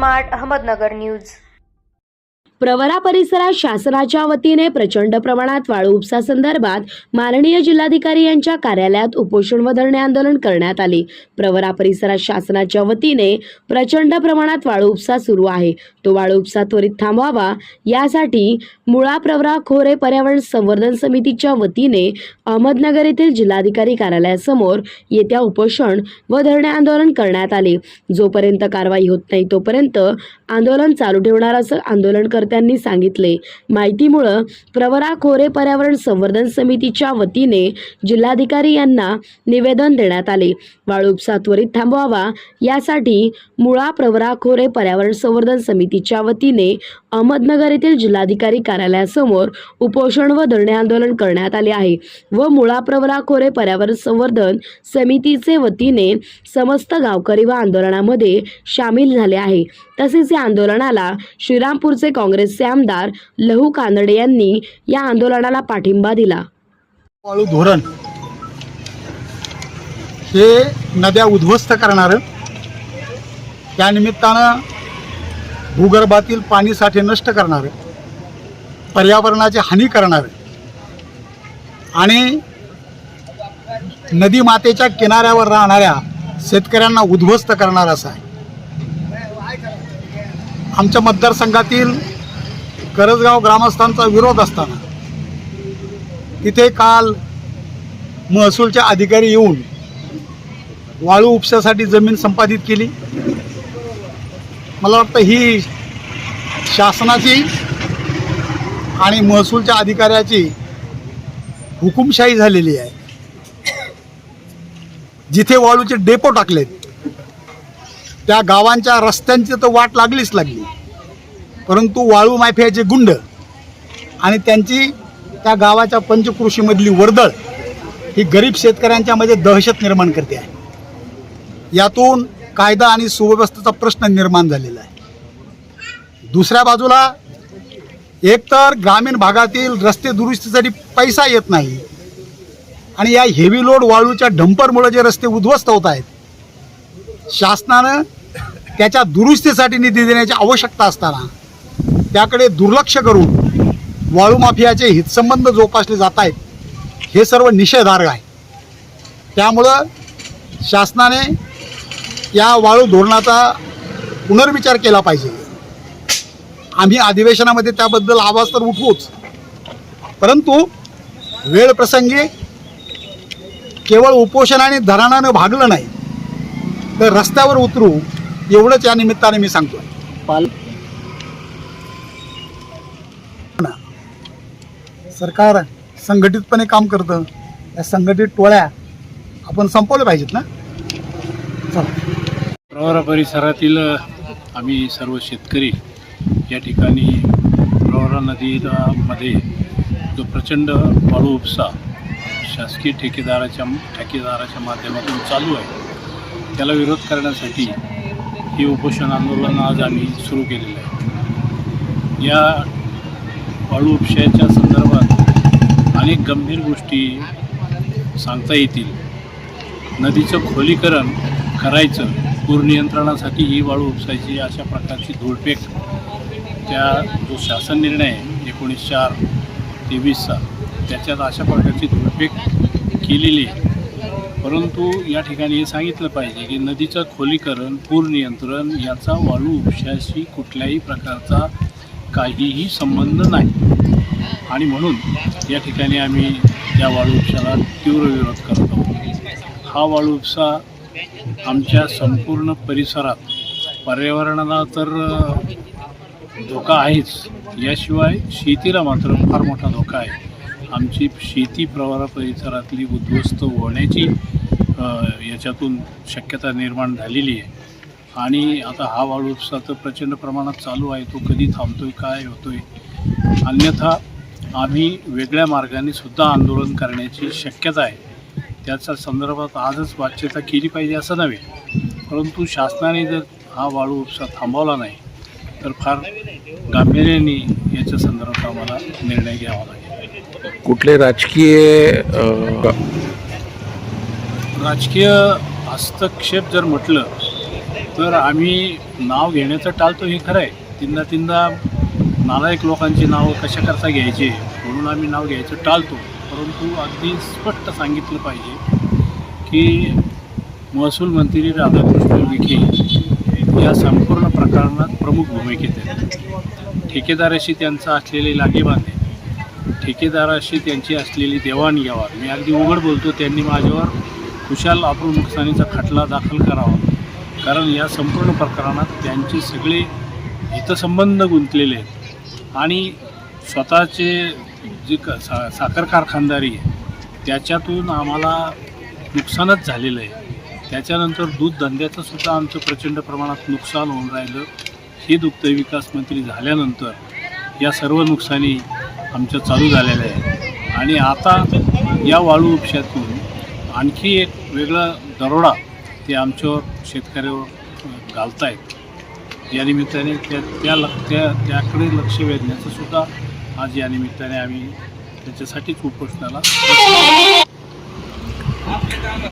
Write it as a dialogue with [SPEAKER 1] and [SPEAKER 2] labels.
[SPEAKER 1] Smart Ahmednagar news.
[SPEAKER 2] Pravara परिसरात शासनाच्या वतीने प्रचंड प्रमाणात वाळू उपसा संदर्भात माननीय जिल्हाधिकारी यांच्या कार्यालयात उपोषण व धरणे आंदोलन करण्यात आले। प्रवरा परिसरात शासनाच्या वतीने प्रचंड प्रमाणात वाळू उपसा सुरू आहे, तो वाळू उपसा त्वरित थांबवावा यासाठी मुळा प्रवरा खोरे पर्यावरण संवर्धन समितीच्या वतीने अहमदनगर येथील जिल्हाधिकारी कार्यालयासमोर येत्या उपोषण व धरणे आंदोलन करण्यात आले। जोपर्यंत कारवाई होत नाही तोपर्यंत आंदोलन चालू ठेवणार असं आंदोलनकर्त्यांनी सांगितले। माहितीमुळे प्रवरा खोरे पर्यावरण संवर्धन समितीच्या वतीने जिल्हाधिकारी यांना निवेदन देण्यात आले। वाळू उपसा त्वरित थांबवावा यासाठी मुळा प्रवरा खोरे पर्यावरण संवर्धन समितीच्या वतीने अहमदनगर येथील जिल्हाधिकारी कार्यालयासमोर उपोषण व धरणे आंदोलन करण्यात आले आहे व मुळा प्रवरा खोरे पर्यावरण संवर्धन समितीचे वतीने समस्त गावकरी व आंदोलनामध्ये सामील झाले आहे। तसेच या आंदोलनाला श्रीरामपूरचे काँग्रेसचे आमदार लहू कानडे यांनी या आंदोलनाला पाठिंबा दिला।
[SPEAKER 3] वाळू धोरण हे नद्या उद्ध्वस्त करणारं, त्या निमित्तानं भूगर्भातील पाणी साठे नष्ट करणारं, पर्यावरणाची हानी करणारं आणि नदी मातेच्या किनाऱ्यावर राहणाऱ्या शेतकऱ्यांना उद्ध्वस्त करणारं असं आहे। आमच्या मतदारसंघातील करजगाव ग्रामस्थांचा विरोध असताना तिथे काल महसूलचे अधिकारी येऊन वाळू उपशासाठी जमीन संपादित केली। मला वाटतं ही शासनाची आणि महसूलच्या अधिकाऱ्याची हुकुमशाही झालेली आहे। जिथे वाळूचे डेपो टाकलेत त्या गावांच्या रस्त्यांची तर वाट लागलीच लागली, परंतु वाळू माफियाचे गुंड आणि त्यांची त्या गावाच्या पंचकृषीमधली वर्दळ ही गरीब शेतकऱ्यांच्या मध्ये दहशत निर्माण करते आहे। यातून कायदा आणि सुव्यवस्थेचा प्रश्न निर्माण झालेला आहे। दुसऱ्या बाजूला एकतर ग्रामीण भागातील रस्ते दुरुस्तीसाठी पैसा येत नाही आणि या हेवी लोड वाळूच्या डंपरमुळे जे रस्ते उद्ध्वस्त होत आहेत, शासनानं त्याच्या दुरुस्तीसाठी निधी देण्याची आवश्यकता असताना त्याकडे दुर्लक्ष करून वाळू माफियाचे हितसंबंध जोपासले जात आहेत, हे सर्व निषेधार्ह आहे। त्यामुळं शासनाने या वाळू धोरणाचा पुनर्विचार केला पाहिजे। आम्ही अधिवेशनामध्ये त्याबद्दल आवाज तर उठवूच, परंतु वेळ प्रसंगी केवळ उपोषणाने धरणानं भागलं नाही तर रस्त्यावर उतरू एवढंच या निमित्ताने मी सांगतो। सरकार संघटितपणे काम करतं, या संघटित टोळ्या आपण संपवल्या पाहिजेत ना।
[SPEAKER 4] प्रवरा परिसरातील आम्ही सर्व शेतकरी या ठिकाणी प्रवरा नदीमध्ये जो प्रचंड वाळू उपसा शासकीय ठेकेदाराच्या माध्यमातून चालू आहे, त्याला विरोध करण्यासाठी हे उपोषण आंदोलन आज आम्ही सुरू केलेलं आहे। या वाळू उपशाच्या संदर्भात अनेक गंभीर गोष्टी सांगता येतील। नदीचं खोलीकरण करायचं, पूर नियंत्रणासाठी ही वाळू उपसायची अशा प्रकारची धूळफेक त्या जो शासन निर्णय आहे 19/4/23चा त्याच्यात अशा प्रकारची धूळफेक केलेली आहे। परंतु या ठिकाणी हे सांगितलं पाहिजे की नदीचं खोलीकरण, पूर नियंत्रण याचा वाळू उपशाशी कुठल्याही प्रकारचा काहीही संबंध नाही आणि म्हणून या ठिकाणी आम्ही या वाळू उपशाला तीव्र विरोध करत आहोत। हा वाळू उपसा आमच्या संपूर्ण परिसरात पर्यावरणाला तर धोका आहेच, याशिवाय शेतीला मात्र फार मोठा धोका आहे। आमची शेती प्रवरा परिसरातली उद्ध्वस्त होण्याची याच्यातून शक्यता निर्माण झालेली आहे आणि आता हा वाळू उपसा तर प्रचंड प्रमाणात चालू आहे, तो कधी थांबतोय काय होतोय, अन्यथा आम्ही वेगळ्या मार्गाने सुद्धा आंदोलन करण्याची शक्यता आहे। त्याच्या संदर्भात आजच वाच्यता केली पाहिजे असं नव्हे, परंतु शासनाने जर हा वाळू उपसा थांबवला नाही तर फार गांभीर्याने याच्या संदर्भात आम्हाला निर्णय घ्यावा लागेल।
[SPEAKER 5] कुठले राजकीय
[SPEAKER 4] हस्तक्षेप जर म्हटलं तर आम्ही नाव घेण्याचं टाळतो हे खरं आहे. तीनदा नालायक लोकांची नावं कशाकरता घ्यायची म्हणून आम्ही नाव घ्यायचं टाळतो. परंतु अगदी स्पष्ट सांगितलं पाहिजे की महसूल मंत्री राधाकृष्ण विखे या संपूर्ण प्रकरणात प्रमुख भूमिकेत आहेत. ठेकेदाराशी त्यांचं असलेले लागेबांधे, ठेकेदाराशी त्यांची असलेली देवाणघेवाण, मी अगदी उघड बोलतो, त्यांनी माझ्यावर खुशाल अप्रूव नुकसानीचा खटला दाखल करावा. कारण या संपूर्ण प्रकरणात त्यांचे सगळे हितसंबंध गुंतलेले आहेत आणि स्वतःचे जे साखर कारखानदारी आहे त्याच्यातून आम्हाला नुकसानच झालेलं आहे. त्याच्यानंतर दूध धंद्याचं सुद्धा आमचं प्रचंड प्रमाणात नुकसान होऊन राहिलं. हे दुग्ध विकास मंत्री झाल्यानंतर या सर्व नुकसानी आमच्या चालू झालेल्या आहे आणि आता या वाळू उपशातून आणखी एक वेगळा दरोडा ते आमच्यावर शेतकऱ्यावर घालतायत. या निमित्ताने त्याकडे लक्ष वेधण्याचं सुद्धा आज या निमित्ताने आम्ही त्याच्यासाठीच उपोषणाला